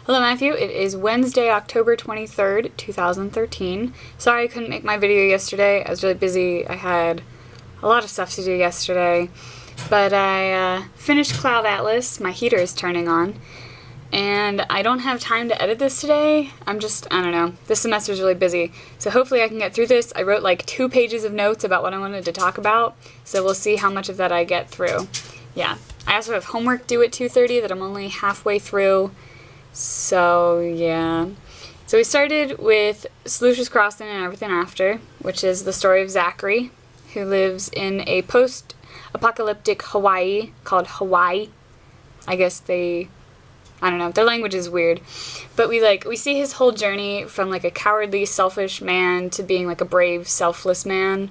Hello, Matthew. It is Wednesday, October 23rd, 2013. Sorry I couldn't make my video yesterday. I was really busy. I had a lot of stuff to do yesterday. But I finished Cloud Atlas. My heater is turning on. And I don't have time to edit this today. I don't know. This semester is really busy. So hopefully I can get through this. I wrote like 2 pages of notes about what I wanted to talk about. So we'll see how much of that I get through. Yeah. I also have homework due at 2:30 that I'm only halfway through. So, yeah. So we started with Lucius Crossan and Everything After, which is the story of Zachary, who lives in a post-apocalyptic Hawaii called Hawaii. I guess I don't know, their language is weird. But we see his whole journey from like a cowardly, selfish man to being like a brave, selfless man,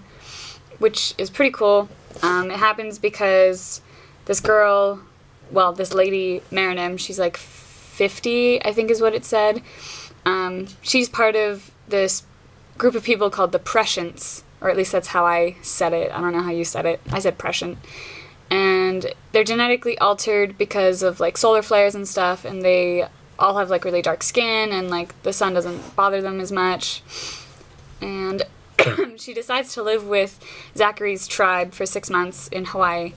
which is pretty cool. It happens because this lady, Marinim, she's like 50, I think is what it said. She's part of this group of people called the Prescients, or at least that's how I said it. I don't know how you said it. I said Prescient. And they're genetically altered because of like solar flares and stuff, and they all have like really dark skin, and like the sun doesn't bother them as much. And she decides to live with Zachary's tribe for 6 months in Hawaii.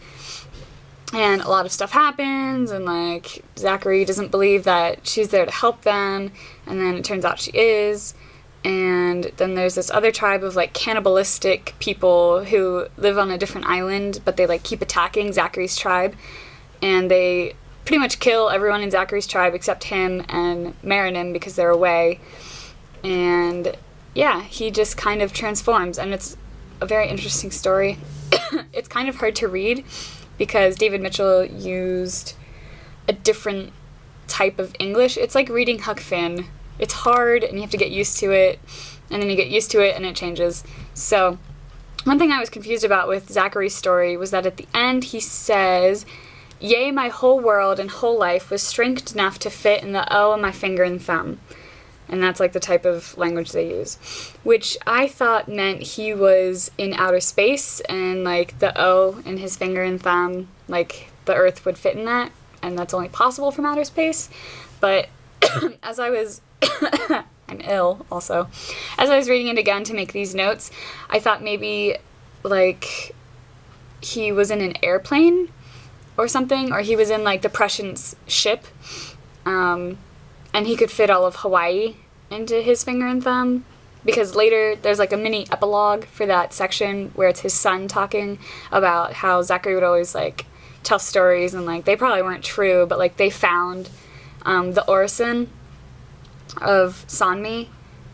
And a lot of stuff happens, and like Zachary doesn't believe that she's there to help them, and then it turns out she is. And then there's this other tribe of like cannibalistic people who live on a different island, but they like keep attacking Zachary's tribe, and they pretty much kill everyone in Zachary's tribe except him and Marinim because they're away. And yeah, he just kind of transforms, and it's a very interesting story. It's kind of hard to read because David Mitchell used a different type of English. It's like reading Huck Finn. It's hard, and you have to get used to it, and then you get used to it, and it changes. So, one thing I was confused about with Zachary's story was that at the end he says, "Yea, my whole world and whole life was strength enough to fit in the O of my finger and thumb." And that's like the type of language they use, which I thought meant he was in outer space, and like the O in his finger and thumb, like the Earth would fit in that, and that's only possible from outer space. But as I was I'm ill also. As I was reading it again to make these notes, I thought maybe like he was in an airplane or something, or he was in like the Prescient's ship, and he could fit all of Hawaii into his finger and thumb, because later there's like a mini epilogue for that section where it's his son talking about how Zachary would always like tell stories, and like they probably weren't true, but like they found the orison of Sanmi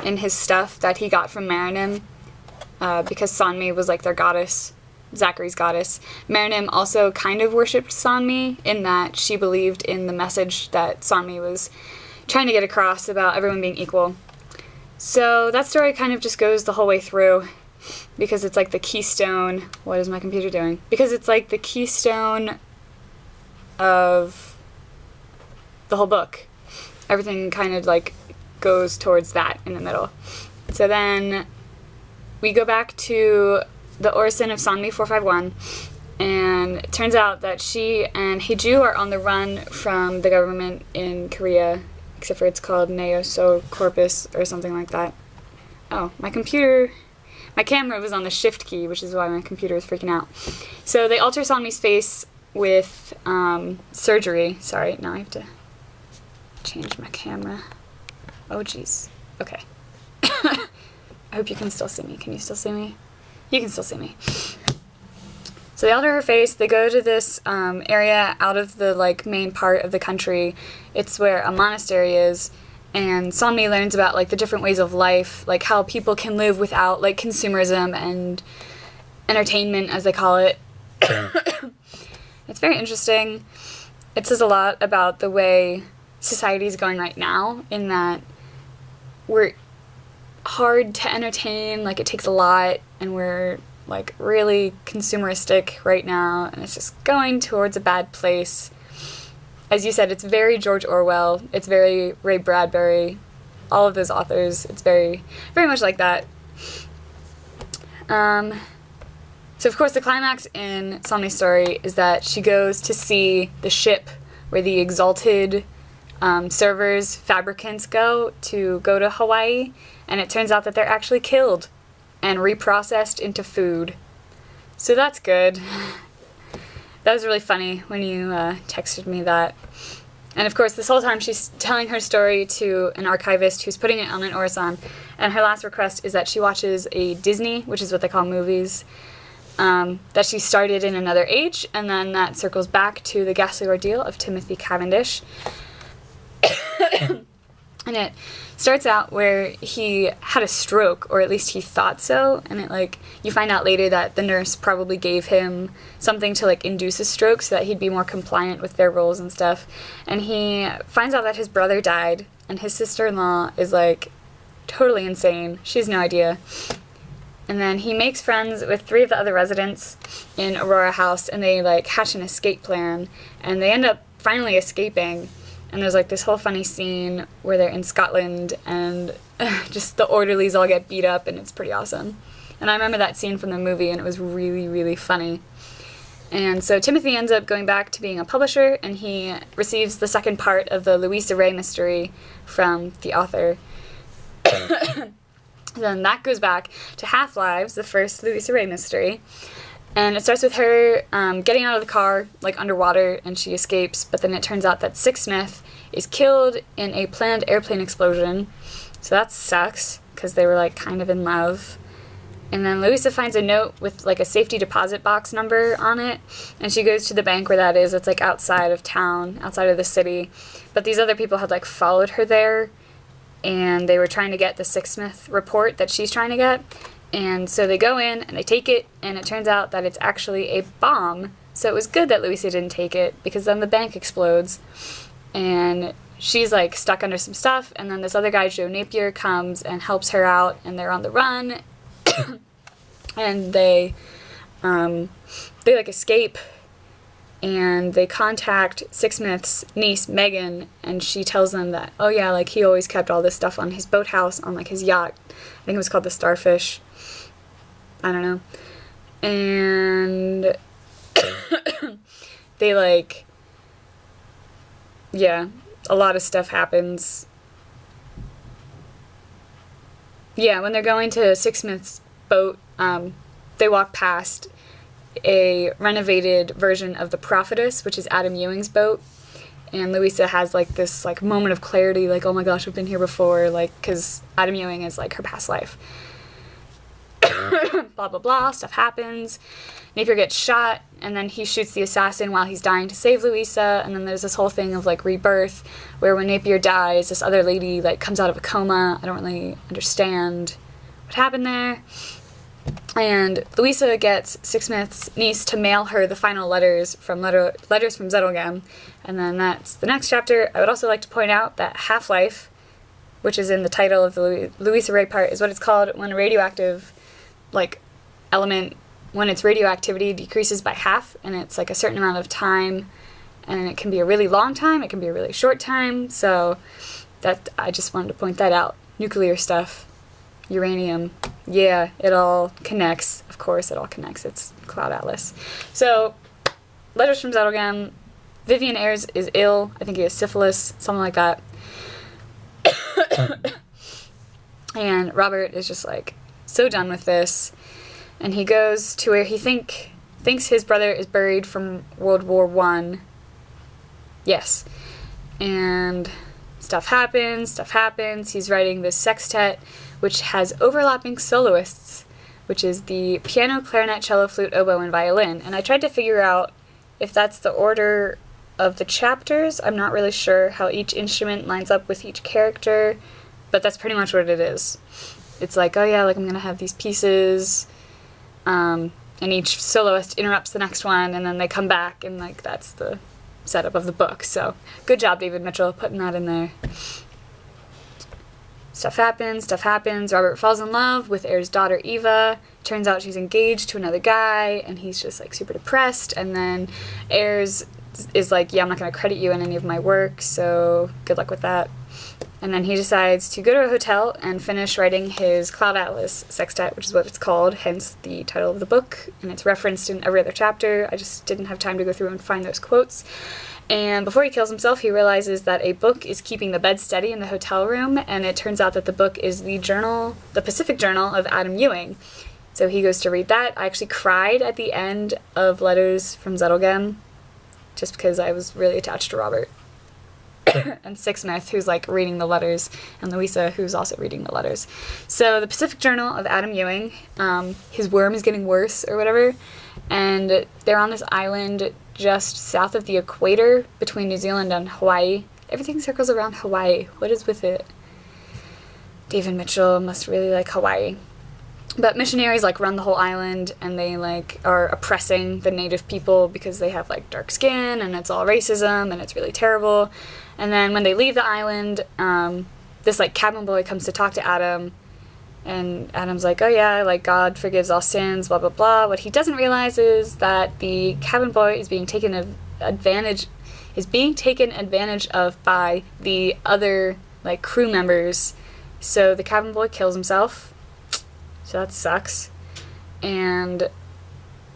in his stuff that he got from Marinim, because Sanmi was like their goddess, Zachary's goddess. Marinim also kind of worshipped Sanmi in that she believed in the message that Sanmi was trying to get across about everyone being equal. So that story kind of just goes the whole way through, because it's like the keystone. What is my computer doing? Because it's like the keystone of the whole book. Everything kind of like goes towards that in the middle. So then we go back to the orison of Sanmi 451, and it turns out that she and Heju are on the run from the government in Korea, except for it's called Neoso Corpus or something like that. Oh, my camera was on the shift key, which is why my computer was freaking out. So they alter Sanmi's face with surgery. Sorry, now I have to change my camera. Oh, jeez. Okay. I hope you can still see me. Can you still see me? You can still see me. So they alter her face. They go to this area out of the like main part of the country. It's where a monastery is, and Sanmi learns about like the different ways of life, like how people can live without like consumerism and entertainment, as they call it. It's very interesting. It says a lot about the way society is going right now, in that we're hard to entertain, like it takes a lot, and we're like really consumeristic right now, and it's just going towards a bad place. As you said, it's very George Orwell, it's very Ray Bradbury, all of those authors, it's very, very much like that. So of course the climax in Sanmi's story is that she goes to see the ship where the exalted servers, fabricants go to Hawaii, and it turns out that they're actually killed and reprocessed into food. So that's good. That was really funny when you texted me that. And of course, this whole time she's telling her story to an archivist who's putting it on an Orison. And her last request is that she watches a Disney, which is what they call movies, that she started in another age, and then that circles back to the ghastly ordeal of Timothy Cavendish. And it starts out where he had a stroke, or at least he thought so, and you find out later that the nurse probably gave him something to induce a stroke so that he'd be more compliant with their rules and stuff. And he finds out that his brother died, and his sister-in-law is totally insane. She has no idea. And then he makes friends with 3 of the other residents in Aurora House, and they hatch an escape plan, and they end up finally escaping. And there's this whole funny scene where they're in Scotland, and just the orderlies all get beat up, and it's pretty awesome. And I remember that scene from the movie, and it was really, really funny. And so Timothy ends up going back to being a publisher, and he receives the second part of the Louisa Ray mystery from the author. Then that goes back to Half-Lives, the first Louisa Ray mystery. And it starts with her getting out of the car, underwater, and she escapes. But then it turns out that Sixsmith is killed in a planned airplane explosion. So that sucks, because they were, kind of in love. And then Louisa finds a note with, a safety deposit box number on it. And she goes to the bank where that is. It's, outside of town, outside of the city. But these other people had, followed her there. And they were trying to get the Sixsmith report that she's trying to get. And so they go in, and they take it, and it turns out that it's actually a bomb. So it was good that Louisa didn't take it, because then the bank explodes. And she's, stuck under some stuff, and then this other guy, Joe Napier, comes and helps her out, and they're on the run. And they escape, and they contact Sixsmith's niece, Megan, and she tells them that, oh yeah, he always kept all this stuff on his boathouse, on, his yacht. I think it was called the Starfish. I don't know. And they, yeah, a lot of stuff happens. Yeah, when they're going to Sixsmith's boat, they walk past a renovated version of the Prophetess, which is Adam Ewing's boat. And Louisa has, this, moment of clarity, oh my gosh, I've been here before, because Adam Ewing is, her past life. Blah, blah, blah, stuff happens. Napier gets shot, and then he shoots the assassin while he's dying to save Louisa, and then there's this whole thing of, rebirth, where when Napier dies, this other lady, comes out of a coma. I don't really understand what happened there. And Louisa gets Sixsmith's niece to mail her the final letters from Zedelgem, and then that's the next chapter. I would also like to point out that Half-Life, which is in the title of the Louisa Ray part, is what it's called when a radioactive, element, when its radioactivity decreases by half, and it's, a certain amount of time, and it can be a really long time, it can be a really short time, so that I just wanted to point that out. Nuclear stuff. Uranium. Yeah, it all connects. Of course, it all connects. It's Cloud Atlas. So, Letters from Zedelgem. Vivian Ayres is ill. I think he has syphilis, something like that. And Robert is just so done with this. And he goes to where he thinks his brother is buried from World War I. Yes. And stuff happens. He's writing this sextet, which has overlapping soloists, which is the piano, clarinet, cello, flute, oboe, and violin. And I tried to figure out if that's the order of the chapters. I'm not really sure how each instrument lines up with each character, but that's pretty much what it is. It's oh yeah, I'm going to have these pieces, and each soloist interrupts the next one, and then they come back, and that's the setup of the book. So good job, David Mitchell, putting that in there. Stuff happens. Robert falls in love with Ayres' daughter, Eva. Turns out she's engaged to another guy, and he's just, super depressed. And then Ayres is yeah, I'm not going to credit you in any of my work, so good luck with that. And then he decides to go to a hotel and finish writing his Cloud Atlas sextet, which is what it's called, hence the title of the book. And it's referenced in every other chapter. I just didn't have time to go through and find those quotes. And before he kills himself, he realizes that a book is keeping the bed steady in the hotel room, and it turns out that the book is the Pacific Journal of Adam Ewing. So he goes to read that. I actually cried at the end of Letters from Zettelgem, just because I was really attached to Robert. And Sixsmith, who's like reading the letters, and Louisa, who's also reading the letters. So the Pacific Journal of Adam Ewing, his worm is getting worse or whatever, and they're on this island just south of the equator between New Zealand and Hawaii. Everything circles around Hawaii. What is with it? David Mitchell must really like Hawaii. But missionaries like run the whole island, and they like are oppressing the native people because they have like dark skin, and it's all racism, and it's really terrible. And then when they leave the island, this like cabin boy comes to talk to Adam, and Adam's like, oh yeah, like God forgives all sins, blah blah blah. What he doesn't realize is that the cabin boy is being taken advantage of by the other like crew members. So the cabin boy kills himself. So that sucks. And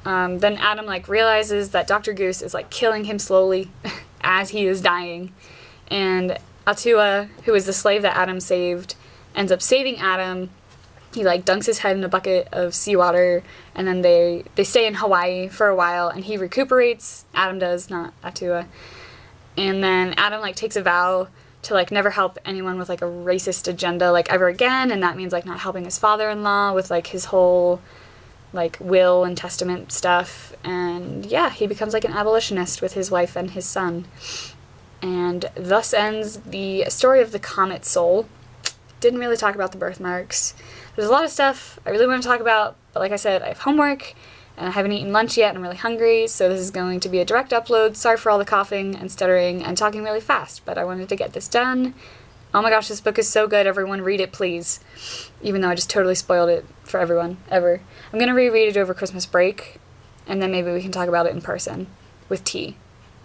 then Adam like realizes that Dr. Goose is like killing him slowly as he is dying. And Atua, who is the slave that Adam saved, ends up saving Adam. He like dunks his head in a bucket of seawater, and then they stay in Hawaii for a while, and he recuperates. Adam does, not Atua. And then Adam like takes a vow to like never help anyone with like a racist agenda like ever again, and that means like not helping his father-in-law with like his whole like will and testament stuff. And yeah, he becomes like an abolitionist with his wife and his son. And thus ends the story of the Comet Soul. Didn't really talk about the birthmarks. There's a lot of stuff I really want to talk about, but like I said, I have homework, and I haven't eaten lunch yet, and I'm really hungry, so this is going to be a direct upload. Sorry for all the coughing and stuttering and talking really fast, but I wanted to get this done. Oh my gosh, this book is so good. Everyone read it, please. Even though I just totally spoiled it for everyone, ever. I'm going to reread it over Christmas break, and then maybe we can talk about it in person with tea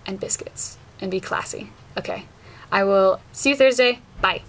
and biscuits and be classy. Okay. I will see you Thursday. Bye.